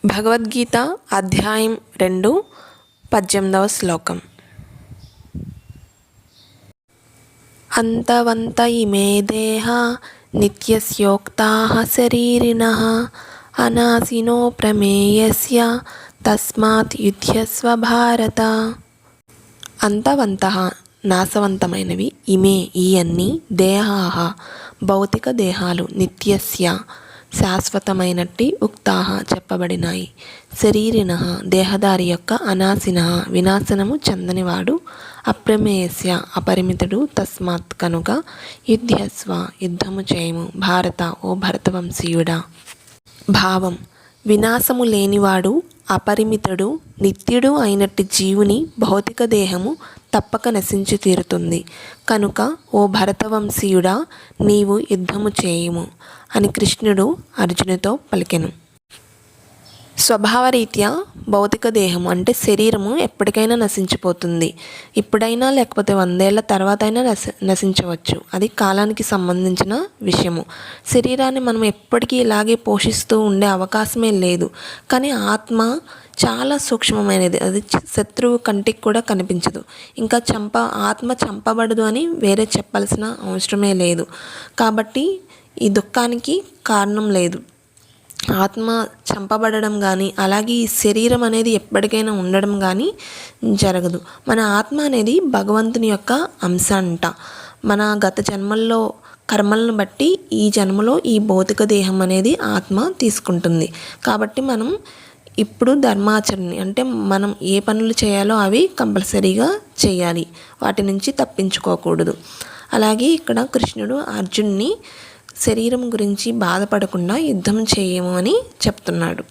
భగవద్గీత అధ్యాయం 2 18వ శ్లోకం. అంతవంత ఇమే దేహా నిత్యస్యోక్తాః శరీరిణః అనాశినో ప్రమేయస్య తస్మాత్ యుధ్యస్వ భారత. అంతవంతః నాశవంతమైనవి, ఇమే ఈ అన్ని, దేహాః భౌతిక దేహాలు, నిత్యస్య శాశ్వతమైనట్టి, ఉక్తాః చెప్పబడినాయి, శరీరిణః దేహధారి యొక్క, అనాశినః వినాశనము చెందనివాడు, అప్రమేయస్య అపరిమితుడు, తస్మాత్ కనుక, యుధ్యస్వ యుద్ధము చేయము, భారత ఓ భరతవంశీయుడా. భావం: వినాశము లేనివాడు, అపరిమితుడు, నిత్యుడు అయినట్టి జీవుని భౌతిక దేహము తప్పక నశించి తీరుతుంది. కనుక ఓ భరతవంశీయుడా, నీవు యుద్ధము చేయుము అని కృష్ణుడు అర్జునుతో పలికెను. స్వభావరీత్యా భౌతిక దేహము అంటే శరీరము ఎప్పటికైనా నశించిపోతుంది. ఇప్పుడైనా లేకపోతే 100 ఏళ్ల తర్వాత అయినా నశించవచ్చు. అది కాలానికి సంబంధించిన విషయము. శరీరాన్ని మనం ఎప్పటికీ ఇలాగే పోషిస్తూ ఉండే అవకాశమే లేదు. కానీ ఆత్మ చాలా సూక్ష్మమైనది. అది శత్రువు కంటికి కూడా కనిపించదు. ఇంకా ఆత్మ చంపబడదు అని వేరే చెప్పాల్సిన అవసరమే లేదు. కాబట్టి ఈ దుఃఖానికి కారణం లేదు. ఆత్మ చంపబడడం కానీ, అలాగే ఈ శరీరం అనేది ఎప్పటికైనా ఉండడం కానీ జరగదు. మన ఆత్మ అనేది భగవంతుని యొక్క అంశ అంట. మన గత జన్మల్లో కర్మలను బట్టి ఈ జన్మలో ఈ భౌతిక దేహం అనేది ఆత్మ తీసుకుంటుంది. కాబట్టి మనం ఇప్పుడు ధర్మాచరణ అంటే మనం ఏ పనులు చేయాలో అవి కంపల్సరీగా చేయాలి. వాటి నుంచి తప్పించుకోకూడదు. అలాగే ఇక్కడ కృష్ణుడు అర్జున్ని శరీరం గురించి బాధపడకుండా యుద్ధం చేయము అని చెప్తున్నాడు.